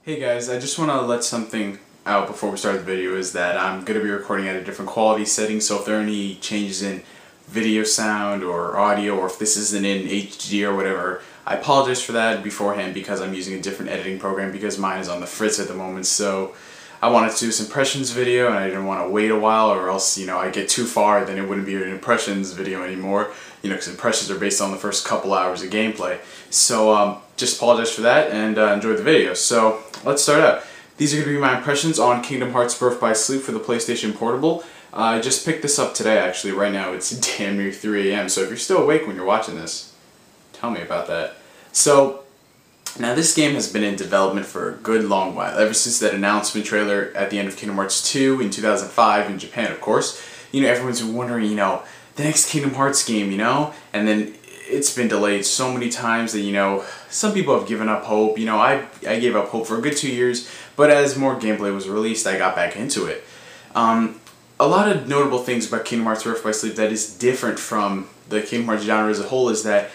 Hey guys, I just want to let something out before we start the video is that I'm going to be recording at a different quality setting, so if there are any changes in video sound or audio, or if this isn't in HD or whatever, I apologize for that beforehand because I'm using a different editing program because mine is on the fritz at the moment. So I wanted to do this impressions video and I didn't want to wait a while, or else, I get too far, then it wouldn't be an impressions video anymore, because impressions are based on the first couple hours of gameplay. So just apologize for that and enjoy the video. So let's start out. These are going to be my impressions on Kingdom Hearts Birth by Sleep for the PlayStation Portable. I just picked this up today, actually. Right now it's damn near 3 AM, so if you're still awake when you're watching this, tell me about that. So now this game has been in development for a good long while, ever since that announcement trailer at the end of Kingdom Hearts 2 in 2005 in Japan, of course. Everyone's been wondering, the next Kingdom Hearts game, and then it's been delayed so many times that, some people have given up hope. I gave up hope for a good 2 years, but as more gameplay was released, I got back into it. A lot of notable things about Kingdom Hearts Birth by Sleep that is different from the Kingdom Hearts genre as a whole is that,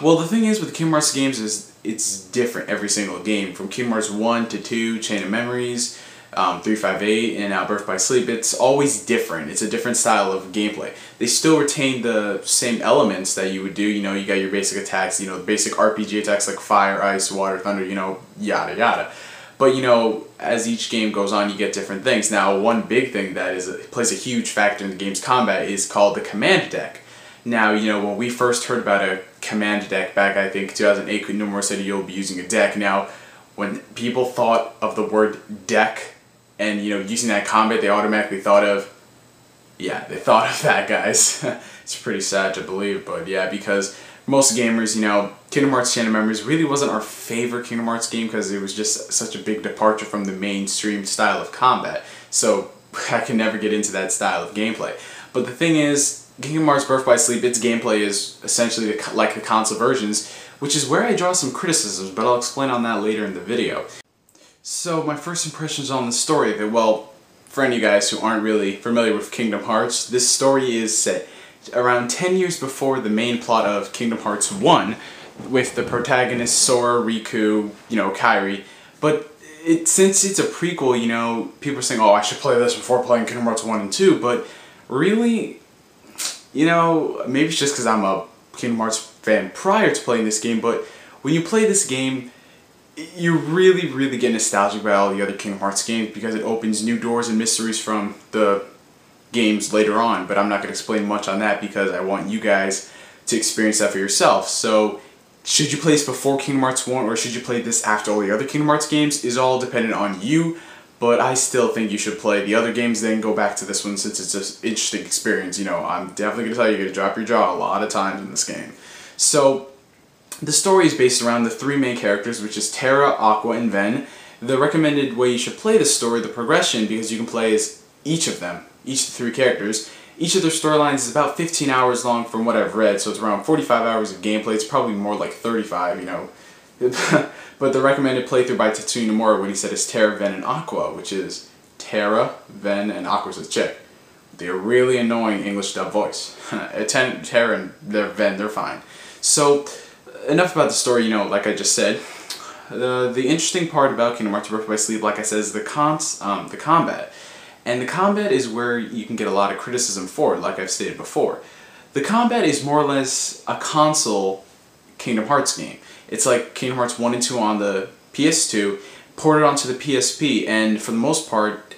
well, the thing is with the Kingdom Hearts games is it's different every single game. From Kingdom Hearts 1 to 2, Chain of Memories, 358, and now Birth by Sleep, it's always different. It's a different style of gameplay. They still retain the same elements that you would do. You got your basic attacks, the basic RPG attacks like fire, ice, water, thunder, yada yada. But, as each game goes on, you get different things. Now, one big thing that plays a huge factor in the game's combat is called the command deck. Now, when we first heard about a command deck back, I think, 2008, Nomura said you'll be using a deck. Now, when people thought of the word deck and, using that combat, they automatically thought of, yeah, they thought of that, guys. It's pretty sad to believe, but yeah, because most gamers, Kingdom Hearts Chain of Memories really wasn't our favorite Kingdom Hearts game because it was just such a big departure from the mainstream style of combat. So I can never get into that style of gameplay. But the thing is, Kingdom Hearts Birth by Sleep, its gameplay is essentially like the console versions, which is where I draw some criticisms, but I'll explain on that later in the video. So my first impressions on the story of it, well, for any of you guys who aren't really familiar with Kingdom Hearts, this story is set around 10 years before the main plot of Kingdom Hearts 1, with the protagonist Sora, Riku, Kairi. But since it's a prequel, people are saying, oh, I should play this before playing Kingdom Hearts 1 and 2, but really, maybe it's just because I'm a Kingdom Hearts fan prior to playing this game, but when you play this game, you really get nostalgic about all the other Kingdom Hearts games because it opens new doors and mysteries from the games later on, but I'm not going to explain much on that because I want you guys to experience that for yourself. So, should you play this before Kingdom Hearts 1 or should you play this after all the other Kingdom Hearts games is all dependent on you, but I still think you should play the other games, then go back to this one since it's an interesting experience. I'm definitely going to tell you, you're going to drop your jaw a lot of times in this game. So, the story is based around the three main characters, which is Terra, Aqua, and Ven. The recommended way you should play this story, the progression, because you can play as each of them, each of the three characters. Each of their storylines is about 15 hours long from what I've read, so it's around 45 hours of gameplay. It's probably more like 35, But the recommended playthrough by Tetsuya Nomura, what he said is Terra, Ven, and Aqua, which is Terra, Ven, and Aqua's a chick. They're really annoying English dub voice. Terra and Ven, they're fine. So, enough about the story, like I just said. The interesting part about Kingdom Hearts Birth by Sleep, like I said, is the combat. And the combat is where you can get a lot of criticism for it, like I've stated before. The combat is more or less a console Kingdom Hearts game. It's like Kingdom Hearts 1 and 2 on the PS2, ported onto the PSP, and for the most part,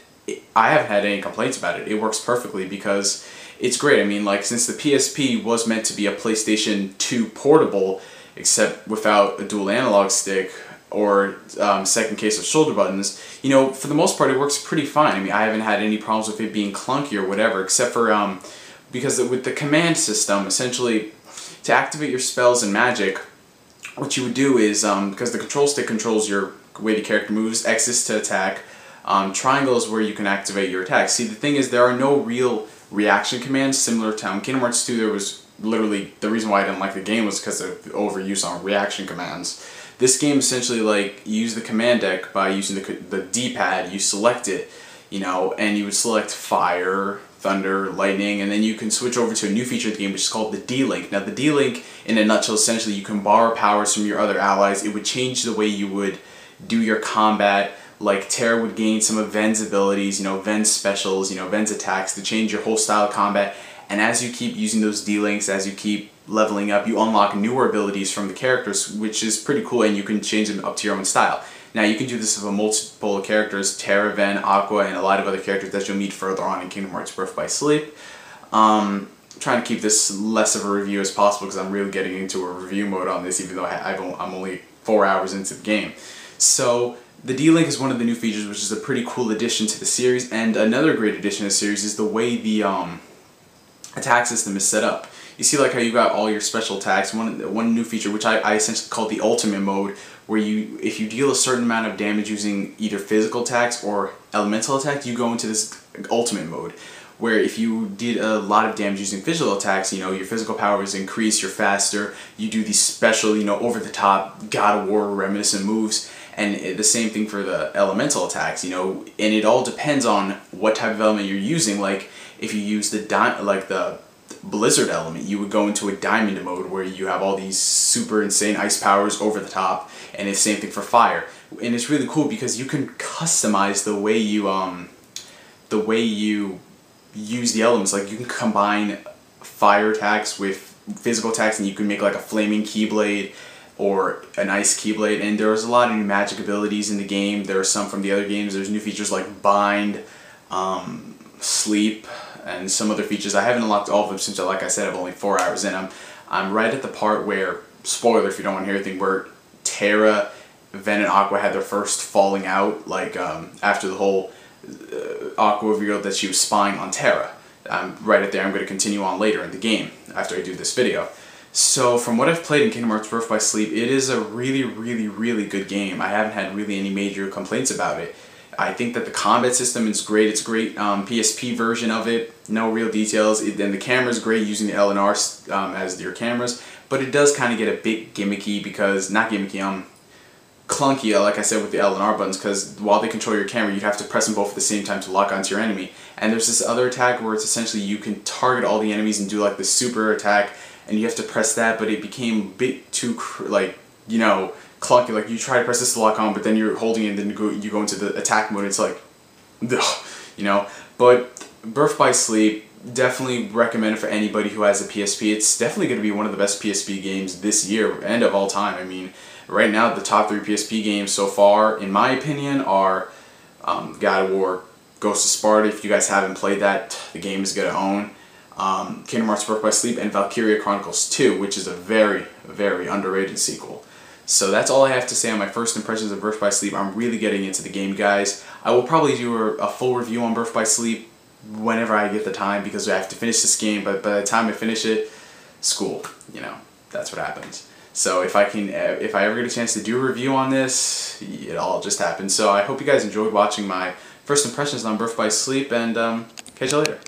I haven't had any complaints about it. It works perfectly because it's great. I mean, since the PSP was meant to be a PlayStation 2 portable, except without a dual analog stick, or second case of shoulder buttons, for the most part it works pretty fine. I mean, I haven't had any problems with it being clunky or whatever, except for, because with the command system, essentially, to activate your spells and magic, what you would do is, because the control stick controls your way the character moves, X is to attack, triangle is where you can activate your attacks. See, the thing is, there are no real reaction commands similar to Kingdom Hearts 2. There was literally, the reason why I didn't like the game was because of the overuse on reaction commands. This game essentially, you use the command deck by using the D-pad, you select it, and you would select fire, thunder, lightning, and then you can switch over to a new feature of the game which is called the D-Link. Now the D-Link, in a nutshell, essentially you can borrow powers from your other allies. It would change the way you would do your combat. Like Terra would gain some of Ven's abilities, you know, Ven's specials, you know, Ven's attacks to change your whole style of combat. And as you keep using those D-links, as you keep leveling up, you unlock newer abilities from the characters, which is pretty cool, and you can change them up to your own style. Now you can do this with multiple characters, Terra, Ven, Aqua, and a lot of other characters that you'll meet further on in Kingdom Hearts Birth by Sleep. Trying to keep this less of a review as possible because I'm really getting into a review mode on this, even though I'm only 4 hours into the game. So the D-Link is one of the new features, which is a pretty cool addition to the series, and another great addition to the series is the way the attack system is set up. You see like how you got all your special attacks, one new feature which I essentially call the ultimate mode, where if you deal a certain amount of damage using either physical attacks or elemental attacks, you go into this ultimate mode, where if you did a lot of damage using physical attacks, you know, your physical powers increase, you're faster, you do these special, you know, over-the-top God of War reminiscent moves. And the same thing for the elemental attacks, you know, and it all depends on what type of element you're using. Like if you use the Blizzard element, you would go into a diamond mode where you have all these super insane ice powers over the top, and it's the same thing for fire. And it's really cool because you can customize the way you use the elements. Like you can combine fire attacks with physical attacks, and you can make like a flaming Keyblade or an ice Keyblade, and there's a lot of new magic abilities in the game. There are some from the other games. There's new features like Bind, Sleep, and some other features. I haven't unlocked all of them since, like I said, I'm only 4 hours in. I'm right at the part where, spoiler if you don't want to hear anything, where Terra, Ven, and Aqua had their first falling out, like after the whole Aqua revealed that she was spying on Terra. I'm right at there. I'm going to continue on later in the game after I do this video. So from what I've played in Kingdom Hearts Birth by Sleep, it is a really, really, really good game. I haven't had really any major complaints about it. I think that the combat system is great. It's a great PSP version of it. No real details. And the camera's great using the L and R as your cameras. But it does kind of get a bit gimmicky because, not gimmicky, clunky, like I said, with the L and R buttons, because while they control your camera, you'd have to press them both at the same time to lock onto your enemy. And there's this other attack where it's essentially you can target all the enemies and do like the super attack, and you have to press that, but it became a bit too, like, you know, clunky. Like you try to press this to lock on, but then you're holding it, and then you go into the attack mode. It's like, ugh, you know. But Birth by Sleep, definitely recommend it for anybody who has a PSP. It's definitely going to be one of the best PSP games this year and of all time. I mean, right now the top 3 PSP games so far, in my opinion, are God of War, Ghost of Sparta. If you guys haven't played that, the game is going to own. Kingdom Hearts Birth by Sleep, and Valkyria Chronicles 2, which is a very, very underrated sequel. So that's all I have to say on my first impressions of Birth by Sleep. I'm really getting into the game, guys. I will probably do a full review on Birth by Sleep whenever I get the time, because I have to finish this game, but by the time I finish it, school, you know, that's what happens. So if I ever get a chance to do a review on this, it all just happens. So I hope you guys enjoyed watching my first impressions on Birth by Sleep, and catch you later.